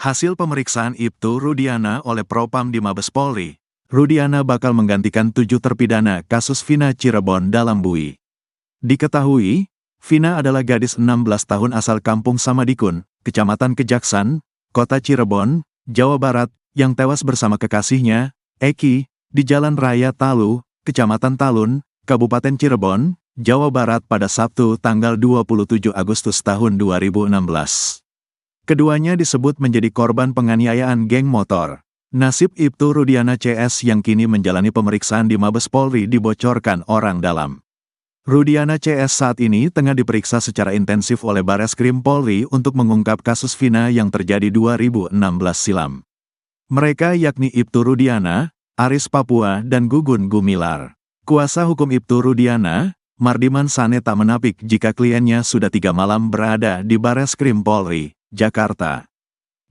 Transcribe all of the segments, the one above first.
Hasil pemeriksaan Ibtu Rudiana oleh Propam di Mabes Polri, Rudiana bakal menggantikan 7 terpidana kasus Vina Cirebon dalam BUI. Diketahui, Vina adalah gadis 16 tahun asal Kampung Samadikun, Kecamatan Kejaksan, Kota Cirebon, Jawa Barat, yang tewas bersama kekasihnya, Eki, di Jalan Raya Talu, Kecamatan Talun, Kabupaten Cirebon, Jawa Barat pada Sabtu tanggal 27 Agustus tahun 2016. Keduanya disebut menjadi korban penganiayaan geng motor. Nasib Ibtu Rudiana CS yang kini menjalani pemeriksaan di Mabes Polri dibocorkan orang dalam. Rudiana CS saat ini tengah diperiksa secara intensif oleh Bareskrim Polri untuk mengungkap kasus Vina yang terjadi 2016 silam. Mereka yakni Ibtu Rudiana, Aris Papua, dan Gugun Gumilar. Kuasa hukum Ibtu Rudiana, Mardiman Sane, tak menapik jika kliennya sudah 3 malam berada di Bareskrim Polri, Jakarta.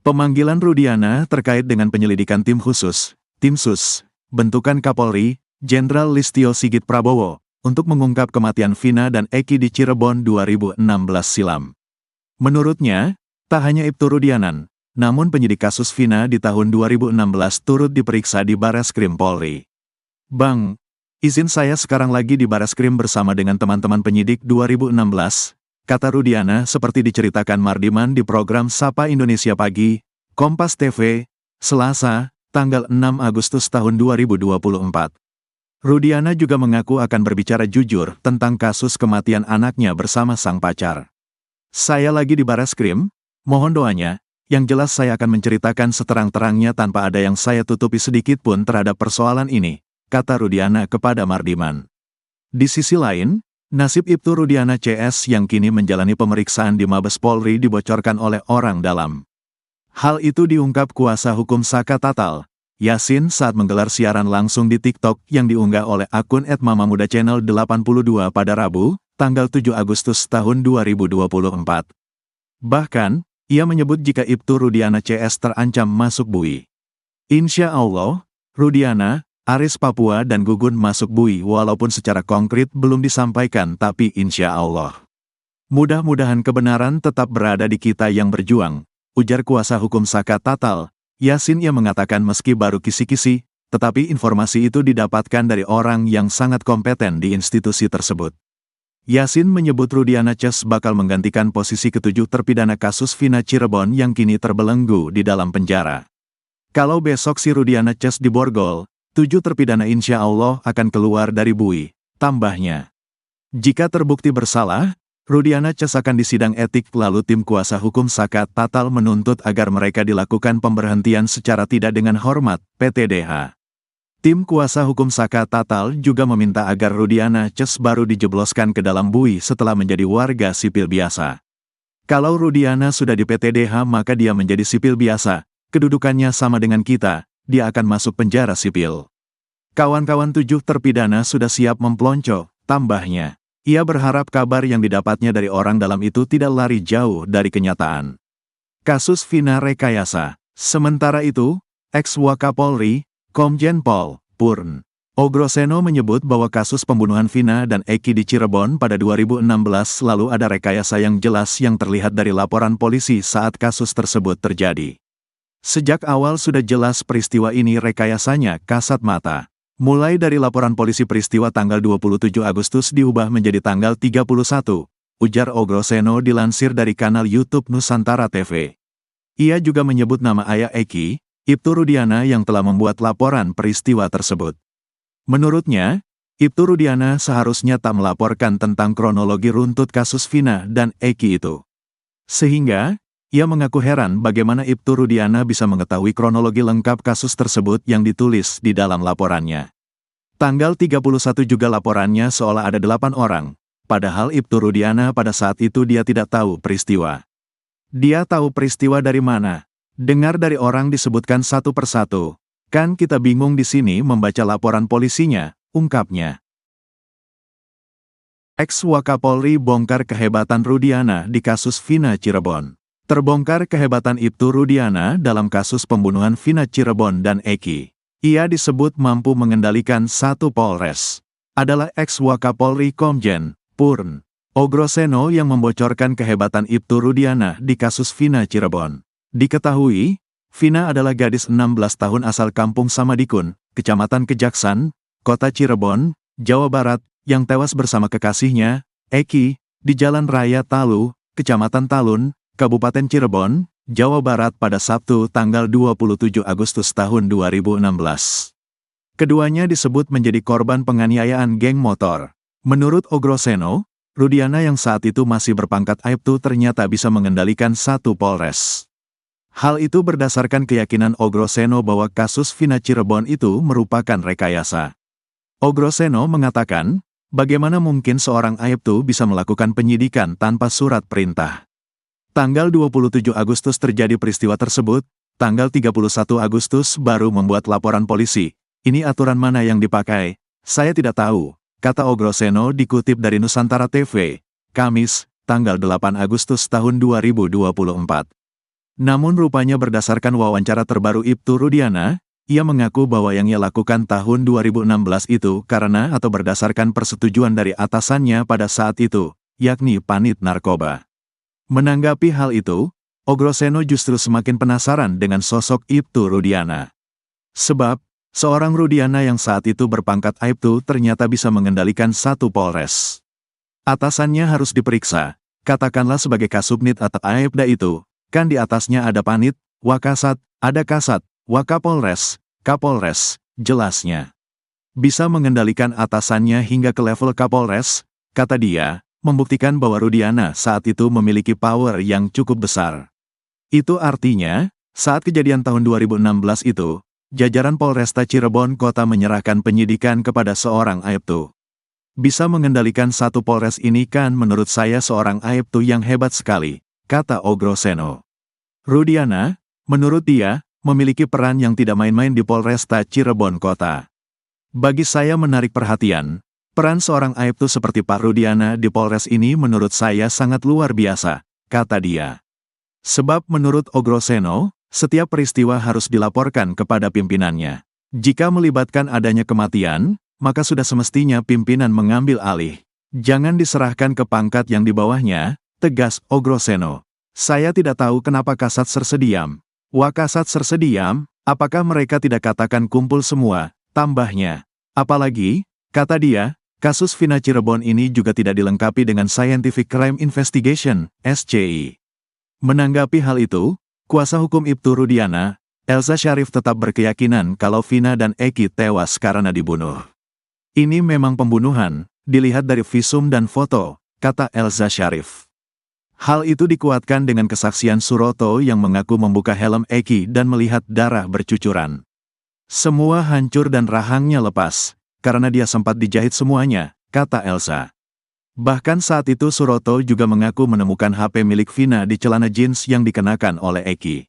Pemanggilan Rudiana terkait dengan penyelidikan tim khusus, Tim Sus, bentukan Kapolri, Jenderal Listio Sigit Prabowo, untuk mengungkap kematian Vina dan Eki di Cirebon 2016 silam. Menurutnya, tak hanya Ibtu Rudiana, namun penyidik kasus Vina di tahun 2016 turut diperiksa di Bareskrim Polri. "Bang, izin saya sekarang lagi di Bareskrim bersama dengan teman-teman penyidik 2016, kata Rudiana seperti diceritakan Mardiman di program Sapa Indonesia Pagi, Kompas TV, Selasa, tanggal 6 Agustus tahun 2024. Rudiana juga mengaku akan berbicara jujur tentang kasus kematian anaknya bersama sang pacar. "Saya lagi di Bareskrim, mohon doanya, yang jelas saya akan menceritakan seterang-terangnya tanpa ada yang saya tutupi sedikit pun terhadap persoalan ini," kata Rudiana kepada Mardiman. Di sisi lain, nasib Ibtu Rudiana CS yang kini menjalani pemeriksaan di Mabes Polri dibocorkan oleh orang dalam. Hal itu diungkap kuasa hukum Saka Tatal, Yasin, saat menggelar siaran langsung di TikTok yang diunggah oleh akun @mamamuda_channel82 pada Rabu, tanggal 7 Agustus tahun 2024. Bahkan, ia menyebut jika Ibtu Rudiana CS terancam masuk BUI. "Insya Allah, Rudiana, Aris Papua, dan Gugun masuk BUI walaupun secara konkret belum disampaikan, tapi insya Allah. Mudah-mudahan kebenaran tetap berada di kita yang berjuang," ujar kuasa hukum Saka Tatal, Yasin, yang mengatakan meski baru kisi-kisi, tetapi informasi itu didapatkan dari orang yang sangat kompeten di institusi tersebut. Yasin menyebut Rudiana CS bakal menggantikan posisi ke-7 terpidana kasus Vina Cirebon yang kini terbelenggu di dalam penjara. Kalau besok si Rudiana CS diborgol, 7 terpidana insya Allah akan keluar dari BUI, tambahnya. Jika terbukti bersalah, Rudiana CS akan disidang etik, lalu tim kuasa hukum Saka Tatal menuntut agar mereka dilakukan pemberhentian secara tidak dengan hormat, PTDH. Tim kuasa hukum Saka Tatal juga meminta agar Rudiana CS baru dijebloskan ke dalam BUI setelah menjadi warga sipil biasa. Kalau Rudiana sudah di PTDH maka dia menjadi sipil biasa, kedudukannya sama dengan kita, dia akan masuk penjara sipil. Kawan-kawan 7 terpidana sudah siap memplonco, tambahnya. Ia berharap kabar yang didapatnya dari orang dalam itu tidak lari jauh dari kenyataan. Kasus Vina rekayasa. Sementara itu, ex-Wakapolri, Komjen Pol Purn Ogroseno menyebut bahwa kasus pembunuhan Vina dan Eki di Cirebon pada 2016 lalu ada rekayasa yang jelas yang terlihat dari laporan polisi saat kasus tersebut terjadi. Sejak awal sudah jelas peristiwa ini rekayasanya kasat mata. Mulai dari laporan polisi peristiwa tanggal 27 Agustus diubah menjadi tanggal 31, ujar Ogroseno dilansir dari kanal YouTube Nusantara TV. Ia juga menyebut nama ayah Eki, Ibtu Rudiana, yang telah membuat laporan peristiwa tersebut. Menurutnya, Ibtu Rudiana seharusnya tak melaporkan tentang kronologi runtut kasus Vina dan Eki itu. Sehingga, ia mengaku heran bagaimana Ibtu Rudiana bisa mengetahui kronologi lengkap kasus tersebut yang ditulis di dalam laporannya. Tanggal 31 juga laporannya seolah ada 8 orang, padahal Ibtu Rudiana pada saat itu dia tidak tahu peristiwa. Dia tahu peristiwa dari mana? Dengar dari orang disebutkan satu persatu. Kan kita bingung di sini membaca laporan polisinya, ungkapnya. Ex-Wakapolri bongkar kehebatan Rudiana di kasus Vina Cirebon. Terbongkar kehebatan Ibtu Rudiana dalam kasus pembunuhan Vina Cirebon dan Eki. Ia disebut mampu mengendalikan satu Polres. Adalah ex-Wakapolri Komjen Purn Ogroseno yang membocorkan kehebatan Ibtu Rudiana di kasus Vina Cirebon. Diketahui, Vina adalah gadis 16 tahun asal kampung Samadikun, Kecamatan Kejaksan, Kota Cirebon, Jawa Barat, yang tewas bersama kekasihnya, Eki, di Jalan Raya Talu, Kecamatan Talun, Kabupaten Cirebon, Jawa Barat pada Sabtu tanggal 27 Agustus tahun 2016. Keduanya disebut menjadi korban penganiayaan geng motor. Menurut Ogroseno, Rudiana yang saat itu masih berpangkat Aibtu ternyata bisa mengendalikan satu polres. Hal itu berdasarkan keyakinan Ogroseno bahwa kasus Vina Cirebon itu merupakan rekayasa. Ogroseno mengatakan, bagaimana mungkin seorang Aibtu bisa melakukan penyidikan tanpa surat perintah? Tanggal 27 Agustus terjadi peristiwa tersebut, tanggal 31 Agustus baru membuat laporan polisi. Ini aturan mana yang dipakai? Saya tidak tahu, kata Ogroseno dikutip dari Nusantara TV, Kamis, tanggal 8 Agustus tahun 2024. Namun rupanya berdasarkan wawancara terbaru Ibtu Rudiana, ia mengaku bahwa yang ia lakukan tahun 2016 itu karena atau berdasarkan persetujuan dari atasannya pada saat itu, yakni Panit Narkoba. Menanggapi hal itu, Ogroseno justru semakin penasaran dengan sosok Ibtu Rudiana. Sebab, seorang Rudiana yang saat itu berpangkat Aibtu ternyata bisa mengendalikan satu polres. Atasannya harus diperiksa, katakanlah sebagai Kasubnit atau Aibda itu, kan di atasnya ada Panit, Wakasat, ada Kasat, Wakapolres, Kapolres, jelasnya. Bisa mengendalikan atasannya hingga ke level Kapolres, kata dia, membuktikan bahwa Rudiana saat itu memiliki power yang cukup besar. Itu artinya, saat kejadian tahun 2016 itu, jajaran Polresta Cirebon Kota menyerahkan penyidikan kepada seorang Aibtu. Bisa mengendalikan satu polres ini kan menurut saya seorang Aibtu yang hebat sekali, kata Ogroseno. Rudiana, menurut dia, memiliki peran yang tidak main-main di Polresta Cirebon Kota. Bagi saya menarik perhatian, peran seorang Aibtu seperti Pak Rudiana di Polres ini menurut saya sangat luar biasa, kata dia. Sebab menurut Ogroseno, setiap peristiwa harus dilaporkan kepada pimpinannya. Jika melibatkan adanya kematian, maka sudah semestinya pimpinan mengambil alih. Jangan diserahkan ke pangkat yang di bawahnya, tegas Ogroseno. Saya tidak tahu kenapa Kasat sersedam. Wakasat sersedam, apakah mereka tidak katakan kumpul semua, tambahnya. Apalagi, kata dia, kasus Vina Cirebon ini juga tidak dilengkapi dengan Scientific Crime Investigation, SCI. Menanggapi hal itu, kuasa hukum Ibtu Rudiana, Elza Syarif tetap berkeyakinan kalau Vina dan Eki tewas karena dibunuh. Ini memang pembunuhan, dilihat dari visum dan foto, kata Elza Syarif. Hal itu dikuatkan dengan kesaksian Suroto yang mengaku membuka helm Eki dan melihat darah bercucuran. Semua hancur dan rahangnya lepas, karena dia sempat dijahit semuanya, kata Elza. Bahkan saat itu Suroto juga mengaku menemukan HP milik Vina di celana jeans yang dikenakan oleh Eki.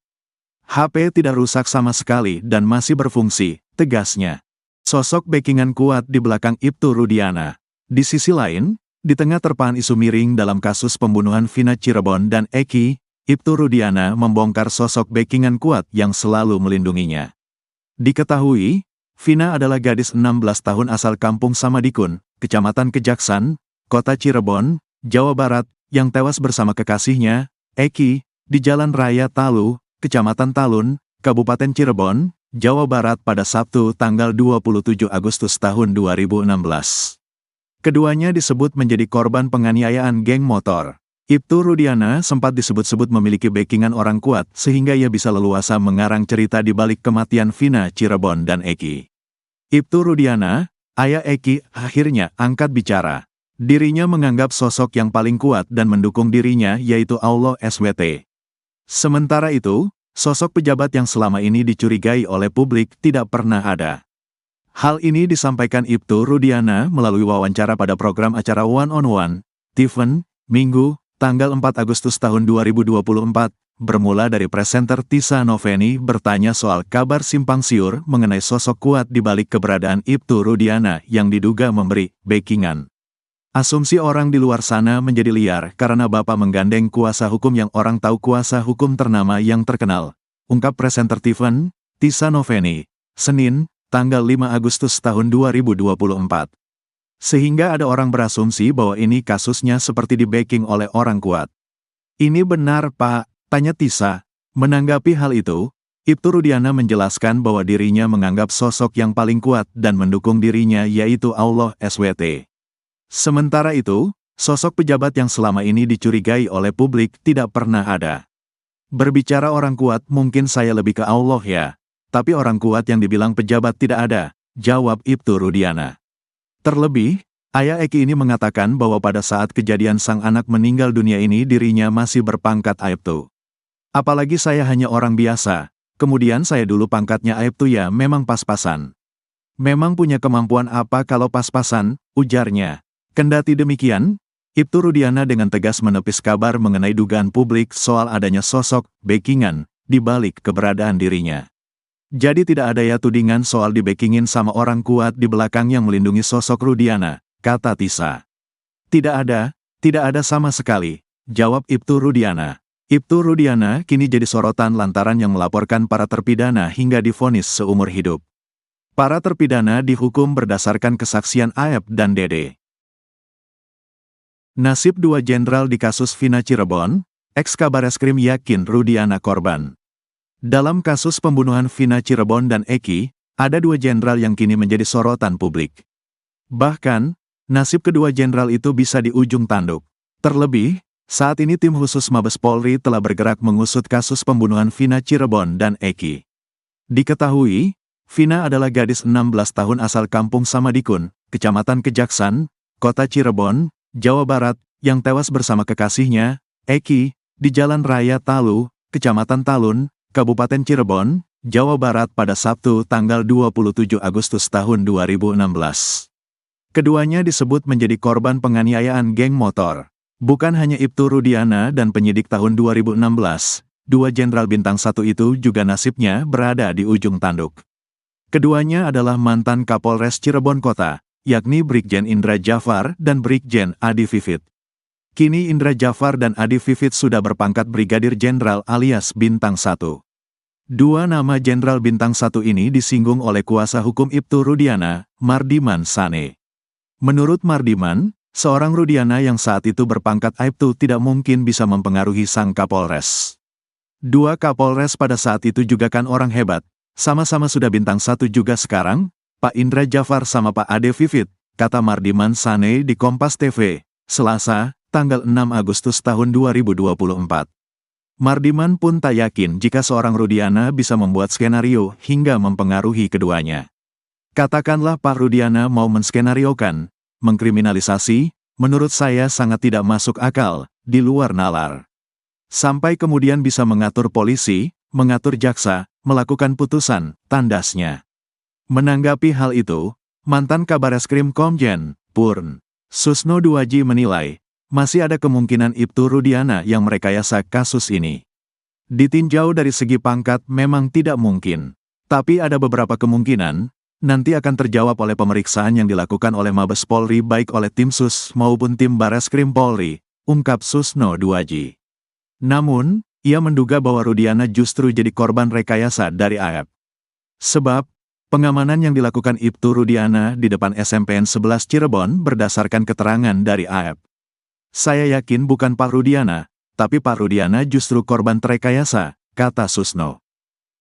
HP tidak rusak sama sekali dan masih berfungsi, tegasnya. Sosok backingan kuat di belakang Ibtu Rudiana. Di sisi lain, di tengah terpaan isu miring dalam kasus pembunuhan Vina Cirebon dan Eki, Ibtu Rudiana membongkar sosok backingan kuat yang selalu melindunginya. Diketahui, Vina adalah gadis 16 tahun asal kampung Samadikun, Kecamatan Kejaksan, Kota Cirebon, Jawa Barat, yang tewas bersama kekasihnya, Eki, di Jalan Raya Talu, Kecamatan Talun, Kabupaten Cirebon, Jawa Barat pada Sabtu tanggal 27 Agustus tahun 2016. Keduanya disebut menjadi korban penganiayaan geng motor. Ibtu Rudiana sempat disebut-sebut memiliki backingan orang kuat sehingga ia bisa leluasa mengarang cerita di balik kematian Vina Cirebon dan Eki. Ibtu Rudiana, ayah Eki, akhirnya angkat bicara. Dirinya menganggap sosok yang paling kuat dan mendukung dirinya yaitu Allah SWT. Sementara itu, sosok pejabat yang selama ini dicurigai oleh publik tidak pernah ada. Hal ini disampaikan Ibtu Rudiana melalui wawancara pada program acara One on One, Tiffen, Minggu, tanggal 4 Agustus tahun 2024, bermula dari presenter Tisa Noveni bertanya soal kabar simpang siur mengenai sosok kuat di balik keberadaan Ibtu Rudiana yang diduga memberi backingan. Asumsi orang di luar sana menjadi liar karena Bapak menggandeng kuasa hukum yang orang tahu kuasa hukum ternama yang terkenal, ungkap presenter Tiffen, Tisa Noveni, Senin, tanggal 5 Agustus tahun 2024. Sehingga ada orang berasumsi bahwa ini kasusnya seperti di-backing oleh orang kuat. Ini benar, Pak? Tanya Tisa. Menanggapi hal itu, Ibtu Rudiana menjelaskan bahwa dirinya menganggap sosok yang paling kuat dan mendukung dirinya yaitu Allah SWT. Sementara itu, sosok pejabat yang selama ini dicurigai oleh publik tidak pernah ada. Berbicara orang kuat mungkin saya lebih ke Allah ya, tapi orang kuat yang dibilang pejabat tidak ada, jawab Ibtu Rudiana. Terlebih, ayah Eki ini mengatakan bahwa pada saat kejadian sang anak meninggal dunia ini dirinya masih berpangkat Aibtu. Apalagi saya hanya orang biasa, kemudian saya dulu pangkatnya Aibtu ya memang pas-pasan. Memang punya kemampuan apa kalau pas-pasan, ujarnya. Kendati demikian, Ibtu Rudiana dengan tegas menepis kabar mengenai dugaan publik soal adanya sosok backingan di balik keberadaan dirinya. Jadi tidak ada ya tudingan soal di-backingin sama orang kuat di belakang yang melindungi sosok Rudiana, kata Tisa. Tidak ada sama sekali, jawab Ibtu Rudiana. Ibtu Rudiana kini jadi sorotan lantaran yang melaporkan para terpidana hingga divonis seumur hidup. Para terpidana dihukum berdasarkan kesaksian Aep dan Dede. Nasib dua jenderal di kasus Vina Cirebon, ex-Kabareskrim yakin Rudiana korban. Dalam kasus pembunuhan Vina Cirebon dan Eki, ada dua jenderal yang kini menjadi sorotan publik. Bahkan, nasib kedua jenderal itu bisa di ujung tanduk. Terlebih, saat ini tim khusus Mabes Polri telah bergerak mengusut kasus pembunuhan Vina Cirebon dan Eki. Diketahui, Vina adalah gadis 16 tahun asal kampung Samadikun, Kecamatan Kejaksan, Kota Cirebon, Jawa Barat, yang tewas bersama kekasihnya, Eki, di Jalan Raya Talu, Kecamatan Talun, Kabupaten Cirebon, Jawa Barat pada Sabtu tanggal 27 Agustus tahun 2016. Keduanya disebut menjadi korban penganiayaan geng motor. Bukan hanya Ibtu Rudiana dan penyidik tahun 2016, dua jenderal bintang 1 itu juga nasibnya berada di ujung tanduk. Keduanya adalah mantan Kapolres Cirebon Kota, yakni Brigjen Indra Jafar dan Brigjen Adi Vivit. Kini Indra Jafar dan Adi Vivit sudah berpangkat Brigadir Jenderal alias Bintang 1. Dua nama Jenderal Bintang 1 ini disinggung oleh kuasa hukum Ibtu Rudiana, Mardiman Sane. Menurut Mardiman, seorang Rudiana yang saat itu berpangkat Aibtu tidak mungkin bisa mempengaruhi sang Kapolres. Dua Kapolres pada saat itu juga kan orang hebat, sama-sama sudah Bintang 1 juga sekarang, Pak Indra Jafar sama Pak Ade Vivit, kata Mardiman Sane di Kompas TV, Selasa, tanggal 6 Agustus tahun 2024. Mardiman pun tak yakin jika seorang Rudiana bisa membuat skenario hingga mempengaruhi keduanya. Katakanlah Pak Rudiana mau menskenariokan, mengkriminalisasi, menurut saya sangat tidak masuk akal, di luar nalar. Sampai kemudian bisa mengatur polisi, mengatur jaksa, melakukan putusan, tandasnya. Menanggapi hal itu, mantan Kabareskrim Komjen, Purn. Susno Duaji menilai, masih ada kemungkinan Ibtu Rudiana yang merekayasa kasus ini. Ditinjau dari segi pangkat memang tidak mungkin. Tapi ada beberapa kemungkinan, nanti akan terjawab oleh pemeriksaan yang dilakukan oleh Mabes Polri baik oleh tim Sus maupun tim Bareskrim Polri, ungkap Susno Duaji. Namun, ia menduga bahwa Rudiana justru jadi korban rekayasa dari Aep. Sebab, pengamanan yang dilakukan Ibtu Rudiana di depan SMPN 11 Cirebon berdasarkan keterangan dari Aep. Saya yakin bukan Pak Rudiana, tapi Pak Rudiana justru korban terekayasa, kata Susno.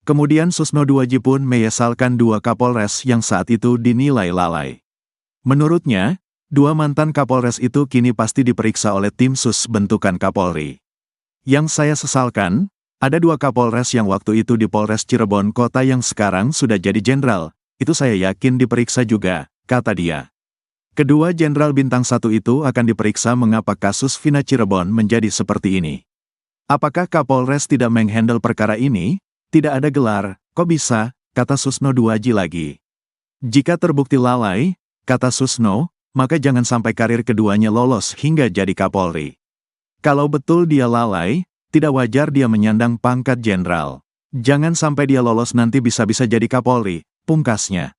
Kemudian Susno Duaji pun menyesalkan dua Kapolres yang saat itu dinilai lalai. Menurutnya, dua mantan Kapolres itu kini pasti diperiksa oleh tim Sus bentukan Kapolri. Yang saya sesalkan, ada dua Kapolres yang waktu itu di Polres Cirebon Kota yang sekarang sudah jadi jenderal, itu saya yakin diperiksa juga, kata dia. Kedua jenderal bintang 1 itu akan diperiksa mengapa kasus Vina Cirebon menjadi seperti ini. Apakah Kapolres tidak menghandle perkara ini? Tidak ada gelar, kok bisa, kata Susno Duaji lagi. Jika terbukti lalai, kata Susno, maka jangan sampai karir keduanya lolos hingga jadi Kapolri. Kalau betul dia lalai, tidak wajar dia menyandang pangkat jenderal. Jangan sampai dia lolos nanti bisa-bisa jadi Kapolri, pungkasnya.